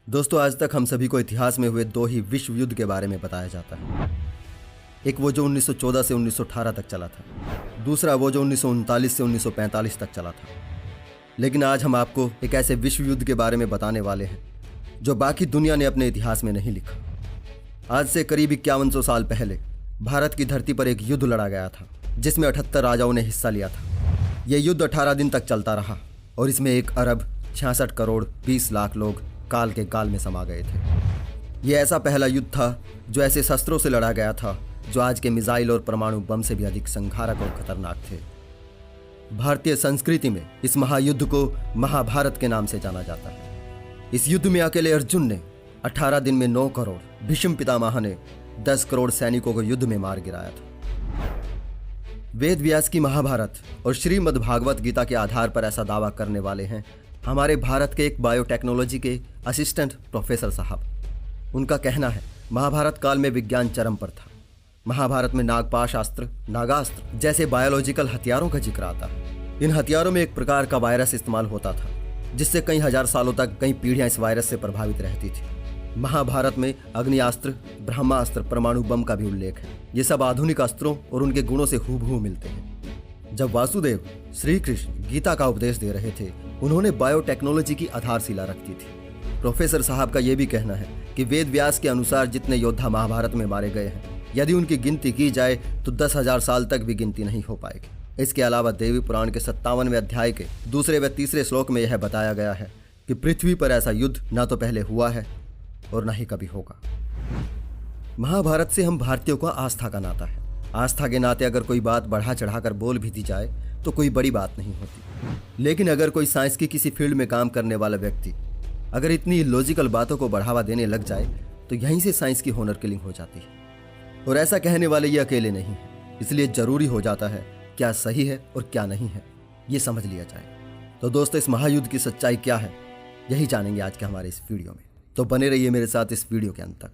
दोस्तों, आज तक हम सभी को इतिहास में हुए दो ही विश्व युद्ध के बारे में बताया जाता है। एक वो जो 1914 से 1918 तक चला था, दूसरा वो जो 1939 से 1945 तक चला था। लेकिन आज हम आपको एक ऐसे विश्व युद्ध के बारे में बताने वाले हैं जो बाकी दुनिया ने अपने इतिहास में नहीं लिखा। आज से करीब 5100 साल पहले भारत की धरती पर एक युद्ध लड़ा गया था जिसमें 78 राजाओं ने हिस्सा लिया था। यह युद्ध 18 दिन तक चलता रहा और इसमें 1 अरब 66 करोड़ 20 लाख लोग काल के काल में समा गए थे। यह ऐसा पहला युद्ध था जो ऐसे शस्त्रों से लड़ा गया था जो आज के मिसाइल और परमाणु बम से भी अधिक संघारक और खतरनाक थे। भारतीय संस्कृति में इस महायुद्ध को महाभारत के नाम से जाना जाता है। इस युद्ध में अकेले अर्जुन ने 18 दिन में 9 करोड़, भीष्म पितामह ने 10 करोड़ सैनिकों को युद्ध में मार गिराया था। वेद व्यास की महाभारत और श्रीमद् भागवत गीता के आधार पर ऐसा दावा करने वाले हैं हमारे भारत के एक बायोटेक्नोलॉजी के असिस्टेंट प्रोफेसर साहब। उनका कहना है महाभारत काल में विज्ञान चरम पर था। महाभारत में नागपाश अस्त्र, नागास्त्र जैसे बायोलॉजिकल हथियारों का जिक्र आता है। इन हथियारों में एक प्रकार का वायरस इस्तेमाल होता था जिससे कई हजार सालों तक कई पीढ़ियां इस वायरस से प्रभावित रहती थी। महाभारत में अग्नियास्त्र, ब्रह्मास्त्र, परमाणु बम का भी उल्लेख है। ये सब आधुनिक अस्त्रों और उनके गुणों से हूबहू मिलते हैं। जब वासुदेव श्री कृष्ण गीता का उपदेश दे रहे थे, उन्होंने बायोटेक्नोलॉजी की आधारशिला रखी थी। प्रोफेसर साहब का यह भी कहना है कि वेद व्यास के अनुसार जितने योद्धा महाभारत में मारे गए हैं, यदि उनकी गिनती की जाए तो 10,000 साल तक भी गिनती नहीं हो पाएगी। इसके अलावा देवी पुराण के 57वें अध्याय के 2 व 3 श्लोक में यह बताया गया है कि पृथ्वी पर ऐसा युद्ध ना तो पहले हुआ है और ना ही कभी होगा। महाभारत से हम भारतीयों का आस्था का नाता है। आस्था के नाते अगर कोई बात बढ़ा चढ़ाकर बोल भी दी जाए तो कोई बड़ी बात नहीं होती। लेकिन अगर कोई साइंस की किसी फील्ड में काम करने वाला व्यक्ति अगर इतनी लॉजिकल बातों को बढ़ावा देने लग जाए तो यहीं से साइंस की होनर किलिंग हो जाती है। और ऐसा कहने वाले ये अकेले नहीं है, इसलिए जरूरी हो जाता है क्या सही है और क्या नहीं है ये समझ लिया जाए। तो दोस्तों, इस महायुद्ध की सच्चाई क्या है यही जानेंगे आज के हमारे इस वीडियो में। तो बने रहिए मेरे साथ इस वीडियो के अंत तक।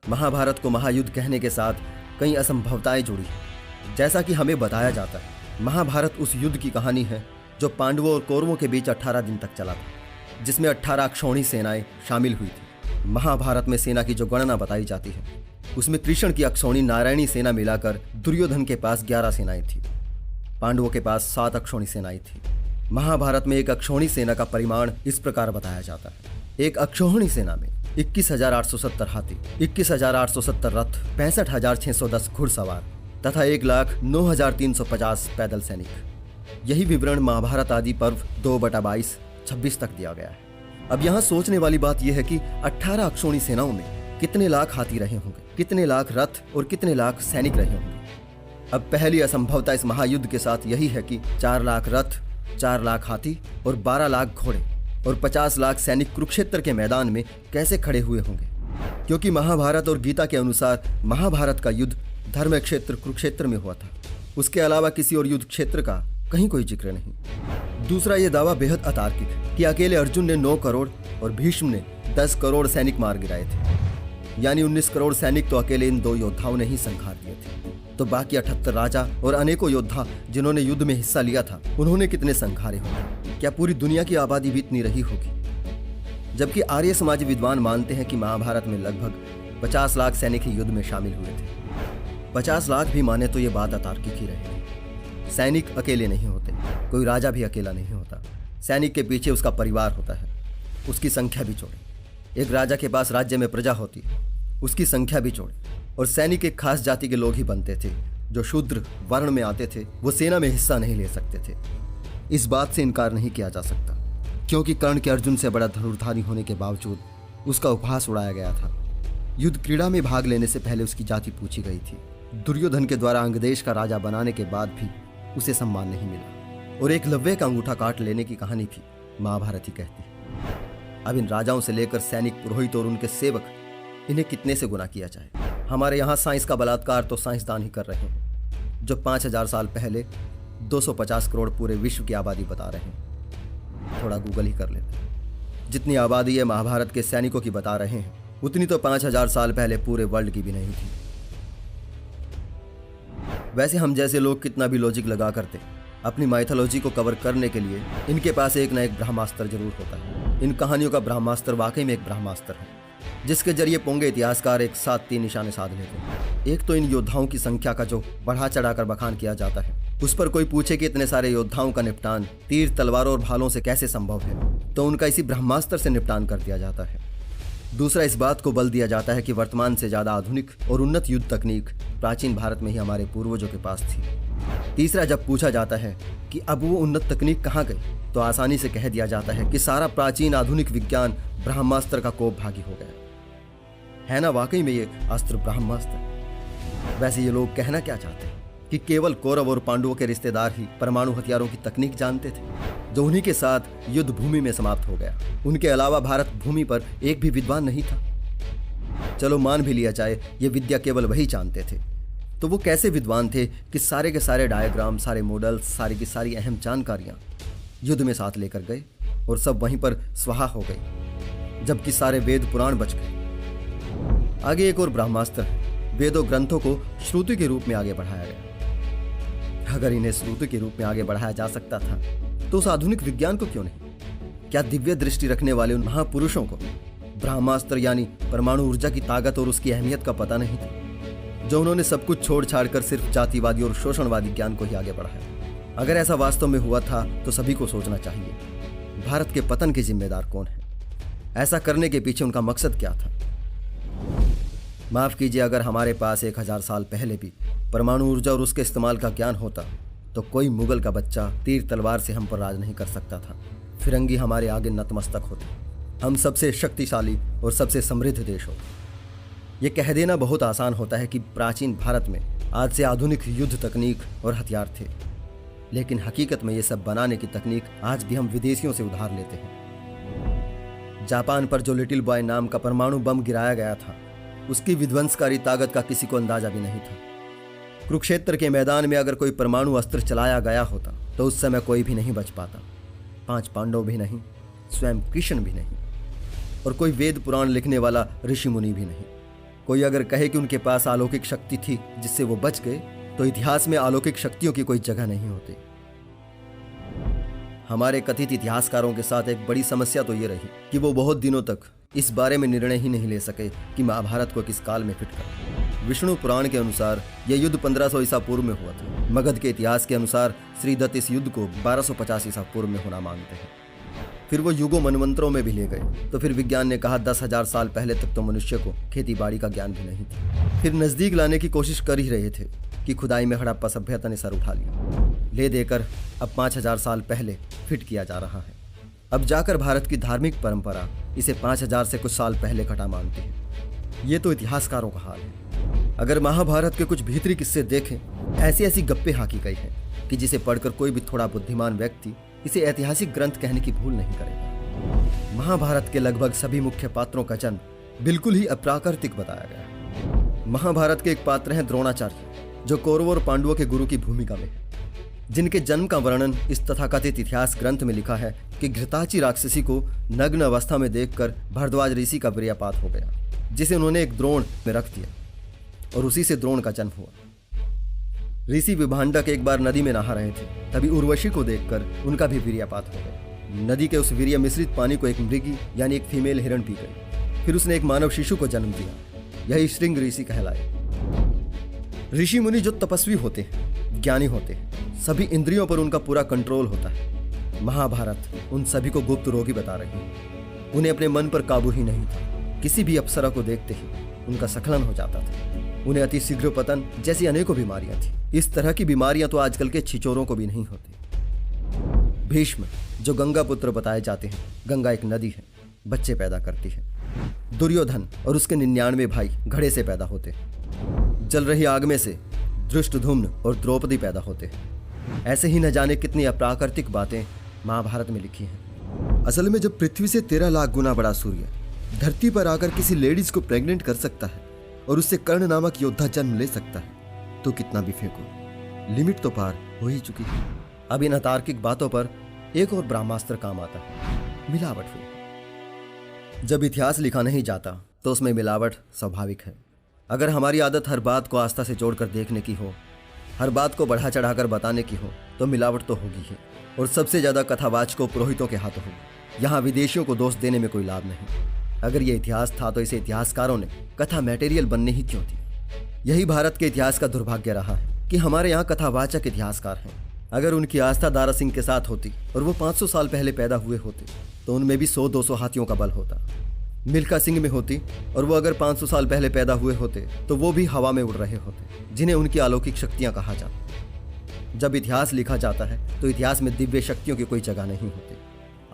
महाभारत को महायुद्ध कहने के साथ कई असंभवताएं जुड़ी हैं। जैसा कि हमें बताया जाता है, महाभारत उस युद्ध की कहानी है जो पांडवों और कौरवों के बीच 18 दिन तक चला था, जिसमें 18 अक्षौहिणी सेनाएं शामिल हुई थी। महाभारत में सेना की जो गणना बताई जाती है उसमें कृष्ण की अक्षौहिणी नारायणी सेना मिलाकर दुर्योधन के पास 11 सेनाएं थी, पांडवों के पास 7 अक्षौहिणी सेनाएं थी। महाभारत में एक अक्षौहिणी सेना का परिमाण इस प्रकार बताया जाता है। एक अक्षौहिणी सेना में 21,870 हाथी, 21,870 रथ, 65,610 घुड़सवार तथा 1,09,350 पैदल सैनिक। यही विवरण महाभारत आदि पर्व 2/22 26 तक दिया गया है। अब यहाँ सोचने वाली बात यह है कि 18 अक्षौहिणी सेनाओं में कितने लाख हाथी रहे होंगे, कितने लाख रथ और कितने लाख सैनिक रहे होंगे। अब पहली असंभवता इस महायुद्ध के साथ यही है कि 4 लाख रथ, 4 लाख हाथी और 12 लाख घोड़े और 50 लाख सैनिक कुरुक्षेत्र के मैदान में कैसे खड़े हुए होंगे, क्योंकि महाभारत और गीता के अनुसार महाभारत का युद्ध धर्म क्षेत्र कुरुक्षेत्र में हुआ था। उसके अलावा किसी और युद्ध क्षेत्र का कहीं कोई जिक्र नहीं। दूसरा, यह दावा बेहद अतार्किक है कि अकेले अर्जुन ने 9 करोड़ और भीष्म ने 10 करोड़ सैनिक मार गिराए थे, यानी 19 करोड़ सैनिक तो अकेले इन 2 योद्धाओं ने ही संहार दिए थे। तो बाकी 78 राजा और अनेकों योद्धा जिन्होंने युद्ध में हिस्सा लिया था, उन्होंने कितने संहारे होंगे? क्या पूरी दुनिया की आबादी भी इतनी रही होगी? जबकि आर्य समाजी विद्वान मानते हैं कि महाभारत में लगभग 50 लाख सैनिक ही युद्ध में शामिल हुए थे। 50 लाख भी माने तो ये बात अतार्किक ही रहेगी। सैनिक अकेले नहीं होते, कोई राजा भी अकेला नहीं होता। सैनिक के पीछे उसका परिवार होता है, उसकी संख्या भी जोड़े। एक राजा के पास राज्य में प्रजा होती है, उसकी संख्या भी जोड़े। और सैनिक एक खास जाति के लोग ही बनते थे। जो शूद्र वर्ण में आते थे वो सेना में हिस्सा नहीं ले सकते थे। इस बात से इनकार नहीं किया जा सकता, क्योंकि कर्ण के अर्जुन से बड़ा धनुर्धारी होने के बावजूद उसका उपहास उड़ाया गया था। युद्ध क्रीड़ा में भाग लेने से पहले उसकी जाति पूछी गई थी। दुर्योधन के द्वारा अंगदेश का राजा बनाने के बाद भी उसे सम्मान नहीं मिला और एकलव्य का अंगूठा काट लेने की कहानी भी महाभारत ही कहती है। अब इन राजाओं से लेकर सैनिक, पुरोहित और उनके सेवक, इन्हें कितने से गुना किया जाए। हमारे यहाँ साइंस का बलात्कार तो साइंसदान ही कर रहे हैं, जो 5000 साल पहले 250 करोड़ पूरे विश्व की आबादी बता रहे हैं। थोड़ा गूगल ही कर लेते हैं। जितनी आबादी ये महाभारत के सैनिकों की बता रहे हैं, उतनी तो 5000 साल पहले पूरे वर्ल्ड की भी नहीं थी। वैसे हम जैसे लोग कितना भी लॉजिक लगा करते, अपनी माइथोलॉजी को कवर करने के लिए इनके पास एक ना एक ब्रह्मास्त्र जरूर होता है। इन कहानियों का ब्रह्मास्त्र वाकई में एक ब्रह्मास्त्र है, जिसके जरिए पोंगे इतिहासकार एक साथ 3 निशाने साध लेते हैं। एक तो इन योद्धाओं की संख्या का जो बढ़ा चढ़ाकर बखान किया जाता है, उस पर कोई पूछे कि इतने सारे योद्धाओं का निपटान तीर, तलवारों और भालों से कैसे संभव है, तो उनका इसी ब्रह्मास्त्र से निपटान कर दिया जाता है। दूसरा, इस बात को बल दिया जाता है कि वर्तमान से ज्यादा आधुनिक और उन्नत युद्ध तकनीक प्राचीन भारत में ही हमारे पूर्वजों के पास थी। तीसरा, जब पूछा जाता है कि अब वो उन्नत तकनीक कहाँ गई, तो आसानी से कह दिया जाता है कि सारा प्राचीन आधुनिक विज्ञान ब्रह्मास्त्र का कोप भागी हो गया। है ना वाकई में ये अस्त्र ब्रह्मास्त्र। वैसे ये लोग कहना क्या चाहते हैं कि केवल कौरव और पांडवों के रिश्तेदार ही परमाणु हथियारों की तकनीक जानते थे, जो उन्हीं के साथ युद्ध भूमि में समाप्त हो गया। उनके अलावा भारत भूमि पर एक भी विद्वान नहीं था। चलो मान भी लिया जाए ये विद्या केवल वही जानते थे, तो वो कैसे विद्वान थे कि सारे के सारे डायग्राम, सारे मॉडल्स, सारी की सारी अहम जानकारियां युद्ध में साथ लेकर गए और सब वहीं पर स्वाहा हो गई, जबकि सारे वेद पुराण बच गए। आगे एक और ब्रह्मास्त्र, वेदों ग्रंथों को श्रुति के रूप में आगे बढ़ाया गया। अगर इन्हें श्रुति के रूप में आगे बढ़ाया जा सकता था, तो उस आधुनिक विज्ञान को क्यों नहीं? क्या दिव्य दृष्टि रखने वाले उन महापुरुषों को ब्रह्मास्त्र यानी परमाणु ऊर्जा की ताकत और उसकी अहमियत का पता नहीं था, जो उन्होंने सब कुछ छोड़ छाड़ कर सिर्फ जातिवादी और शोषणवादी ज्ञान को ही आगे बढ़ाया? अगर ऐसा वास्तव में हुआ था, तो सभी को सोचना चाहिए, भारत के पतन के जिम्मेदार कौन है? ऐसा करने के पीछे उनका मकसद क्या था? माफ कीजिए, अगर हमारे पास 1000 साल पहले भी परमाणु ऊर्जा और उसके इस्तेमाल का ज्ञान होता, तो कोई मुगल का बच्चा तीर तलवार से हम पर राज नहीं कर सकता था। फिरंगी हमारे आगे नतमस्तक होते, हम सबसे शक्तिशाली और सबसे समृद्ध देश होते। ये कह देना बहुत आसान होता है कि प्राचीन भारत में आज से आधुनिक युद्ध तकनीक और हथियार थे, लेकिन हकीकत में ये सब बनाने की तकनीक आज भी हम विदेशियों से उधार लेते हैं। जापान पर जो लिटिल बॉय नाम का परमाणु बम गिराया गया था, उसकी विध्वंसकारी ताकत का किसी को अंदाजा भी नहीं था। कुरुक्षेत्र के मैदान में अगर कोई परमाणु अस्त्र चलाया गया होता, तो उस समय कोई भी नहीं बच पाता। 5 पांडव भी नहीं, स्वयं कृष्ण भी नहीं, और कोई वेद पुराण लिखने वाला ऋषि मुनि भी नहीं। कोई अगर कहे कि उनके पास अलौकिक शक्ति थी जिससे वो बच गए, तो इतिहास में अलौकिक शक्तियों की कोई जगह नहीं होती। हमारे कथित इतिहासकारों के साथ एक बड़ी समस्या तो ये रही कि वो बहुत दिनों तक इस बारे में निर्णय ही नहीं ले सके कि महाभारत को किस काल में फिट करें। विष्णु पुराण के अनुसार यह युद्ध 1500 ईसा पूर्व में हुआ था। मगध के इतिहास के अनुसार श्रीदत्त इस युद्ध को 1250 ईसा पूर्व में होना मानते हैं। फिर वो युगों मनवंतरों में भी ले गए, तो फिर विज्ञान ने कहा 10,000 साल पहले तक तो मनुष्य को खेती बाड़ी का ज्ञान भी नहीं था। फिर नजदीक लाने की कोशिश कर ही रहे थे कि खुदाई में हड़प्पा सभ्यता ने सर उठा लिया। ले देकर अब 5000 साल पहले फिट किया जा रहा है। अब जाकर भारत की धार्मिक परंपरा इसे 5000 से कुछ साल पहले घटा मानती है। ये तो इतिहासकारों का हाल है। अगर महाभारत के कुछ भीतरी किस्से देखें, ऐसी ऐसी गप्पे हाकी गई हैं कि जिसे पढ़कर कोई भी थोड़ा बुद्धिमान व्यक्ति इसे ऐतिहासिक ग्रंथ कहने की भूल नहीं करेगा। महाभारत के लगभग सभी मुख्य पात्रों का जन्म बिल्कुल ही अप्राकृतिक बताया गया। महाभारत के एक पात्र हैं द्रोणाचार्य, जो कौरवों और पांडवों के गुरु की भूमिका में है, जिनके जन्म का वर्णन इस तथाकथित इतिहास ग्रंथ में लिखा है कि घृताची राक्षसी को नग्न अवस्था में देखकर भरद्वाज ऋषि का वीर्यपात हो गया, जिसे उन्होंने एक द्रोण में रख दिया और उसी से द्रोण का जन्म हुआ। ऋषि विभांडक एक बार नदी में नहा रहे थे, तभी उर्वशी को देखकर उनका भी वीर्यपात हो गया। नदी के उस वीर्य मिश्रित पानी को एक मृगी यानी एक फीमेल हिरण पी गई। फिर उसने एक मानव शिशु को जन्म दिया। यही श्रृंग ऋषि कहलाए। ऋषि मुनि जो तपस्वी होते हैं, ज्ञानी होते हैं, सभी इंद्रियों पर उनका पूरा कंट्रोल होता है। महाभारत उन सभी को गुप्त रोगी बता रही है। उन्हें अपने मन पर काबू ही नहीं था। किसी भी अप्सरा को देखते ही उनका स्खलन हो जाता था। उन्हें अति शीघ्र पतन जैसी अनेकों बीमारियां थी। इस तरह की बीमारियां तो आजकल के छिचोरों को भी नहीं होती। भीष्म जो गंगा पुत्र बताए जाते हैं, गंगा एक नदी है, बच्चे पैदा करती है। दुर्योधन और उसके 99 भाई घड़े से पैदा होते हैं। जल रही आग में से धृष्टद्युम्न और द्रौपदी पैदा होते हैं। ऐसे ही न जाने कितनी अप्राकृतिक बातें महाभारत में लिखी हैं। असल में जब पृथ्वी से 13 लाख गुना बड़ा सूर्य धरती पर आकर किसी लेडीज को प्रेग्नेंट कर सकता है और उससे कर्ण नामक योद्धा जन्म ले सकता है, तो कितना भी फेंको, लिमिट तो पार हो ही चुकी है। अब इन अतार्किक बातों पर एक और ब्रह्मास्त्र काम आता है, मिलावट हुई। जब इतिहास लिखा नहीं जाता तो उसमें मिलावट स्वाभाविक है। अगर हमारी आदत हर बात को आस्था से जोड़कर देखने की हो, हर बात को बढ़ा चढ़ाकर बताने की हो, तो मिलावट तो होगी ही। और सबसे ज़्यादा कथावाचकों पुरोहितों के हाथों होगी। यहाँ विदेशियों को दोष देने में कोई लाभ नहीं। अगर ये इतिहास था तो इसे इतिहासकारों ने कथा मटेरियल बनने ही क्यों दी। यही भारत के इतिहास का दुर्भाग्य रहा है कि हमारे यहाँ कथावाचक इतिहासकार हैं। अगर उनकी आस्था दारा सिंह के साथ होती और वो 500 साल पहले पैदा हुए होते तो उनमें भी 100-200 हाथियों का बल होता। मिल्खा सिंह में होती और वो अगर 500 साल पहले पैदा हुए होते तो वो भी हवा में उड़ रहे होते, जिन्हें उनकी अलौकिक शक्तियां कहा जाता। जब इतिहास लिखा जाता है तो इतिहास में दिव्य शक्तियों की कोई जगह नहीं होती।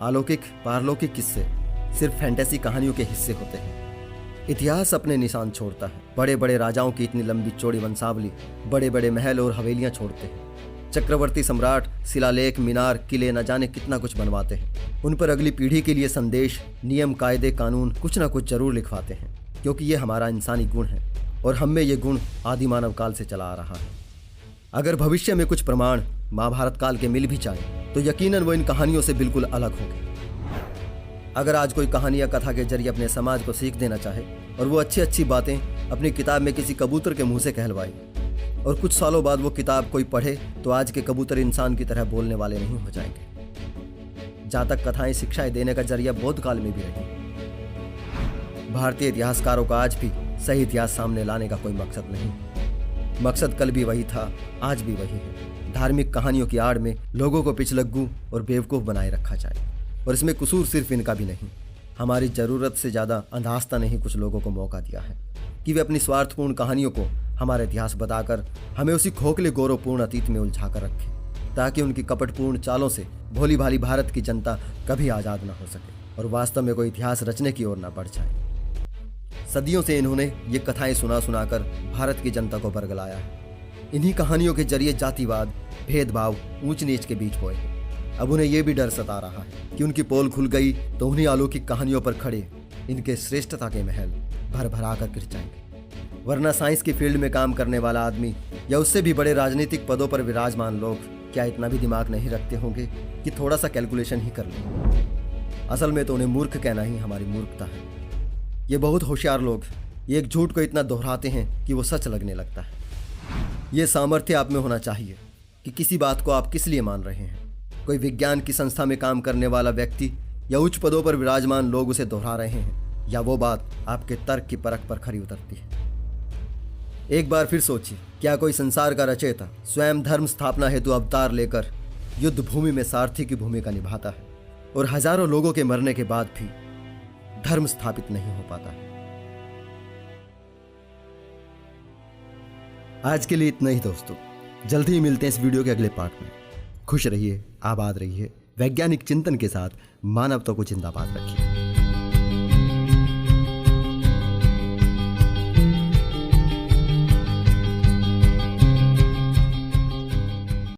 अलौकिक पारलौकिक किस्से सिर्फ फैंटेसी कहानियों के हिस्से होते हैं। इतिहास अपने निशान छोड़ता है। बड़े बड़े राजाओं की इतनी लंबी चौड़ी वंशावली बड़े बड़े महल और हवेलियां छोड़ते हैं। चक्रवर्ती सम्राट शिलालेख, मीनार, किले न जाने कितना कुछ बनवाते हैं। उन पर अगली पीढ़ी के लिए संदेश, नियम, कायदे, कानून कुछ ना कुछ जरूर लिखवाते हैं, क्योंकि ये हमारा इंसानी गुण है और हम में ये गुण आदि मानव काल से चला आ रहा है। अगर भविष्य में कुछ प्रमाण महाभारत काल के मिल भी जाए तो यकीनन वो इन कहानियों से बिल्कुल अलग होंगे। अगर आज कोई कहानी या कथा के जरिए अपने समाज को सीख देना चाहे और वो अच्छी अच्छी बातें अपनी किताब में किसी कबूतर के मुंह से कहलवाए और कुछ सालों बाद वो किताब कोई पढ़े तो आज के कबूतर इंसान की तरह बोलने वाले नहीं हो जाएंगे। जहाँ तक कथाएं शिक्षाएं देने का जरिया बौद्ध काल में भी रही। भारतीय इतिहासकारों का आज भी सही इतिहास सामने लाने का कोई मकसद नहीं। मकसद कल भी वही था, आज भी वही है। धार्मिक कहानियों की आड़ में लोगों को पिछलग्गू और बेवकूफ़ बनाए रखा जाए। और इसमें कसूर सिर्फ इनका भी नहीं, हमारी ज़रूरत से ज़्यादा अंधास्ता ने ही कुछ लोगों को मौका दिया है कि वे अपनी स्वार्थपूर्ण कहानियों को हमारा इतिहास बताकर हमें उसी खोखले गौरवपूर्ण अतीत में उलझा कर रखें, ताकि उनकी कपटपूर्ण चालों से भोली भाली भारत की जनता कभी आज़ाद न हो सके और वास्तव में कोई इतिहास रचने की ओर न बढ़ जाए। सदियों से इन्होंने ये कथाएं सुना सुनाकर भारत की जनता को बरगलाया है। इन्हीं कहानियों के जरिए जातिवाद, भेदभाव, ऊंच नीच के बीच बोए हैं। अब उन्हें यह भी डर सता रहा है कि उनकी पोल खुल गई तो उन्हीं अलौकिक कहानियों पर खड़े इनके श्रेष्ठता के महल भर भरा कर गिर जाएंगे। वरना साइंस की फील्ड में काम करने वाला आदमी या उससे भी बड़े राजनीतिक पदों पर विराजमान लोग क्या इतना भी दिमाग नहीं रखते होंगे कि थोड़ा सा कैलकुलेशन ही कर लें। असल में तो उन्हें मूर्ख कहना ही हमारी मूर्खता है। ये बहुत होशियार लोग एक झूठ को इतना दोहराते हैं कि वो सच लगने लगता है। ये सामर्थ्य आप में होना चाहिए कि किसी बात को आप किस लिए मान रहे हैं। कोई विज्ञान की संस्था में काम करने वाला व्यक्ति या उच्च पदों पर विराजमान लोग उसे दोहरा रहे हैं या वो बात आपके तर्क की परख पर खरी उतरती है। एक बार फिर सोचिए, क्या कोई संसार का रचयिता स्वयं धर्म स्थापना हेतु अवतार लेकर युद्ध भूमि में सारथी की भूमिका निभाता है और हजारों लोगों के मरने के बाद भी धर्म स्थापित नहीं हो पाता है। आज के लिए इतना ही दोस्तों, जल्दी ही मिलते हैं इस वीडियो के अगले पार्ट में। खुश रहिए, आबाद रहिए, वैज्ञानिक चिंतन के साथ मानवता को जिंदाबाद रखिए।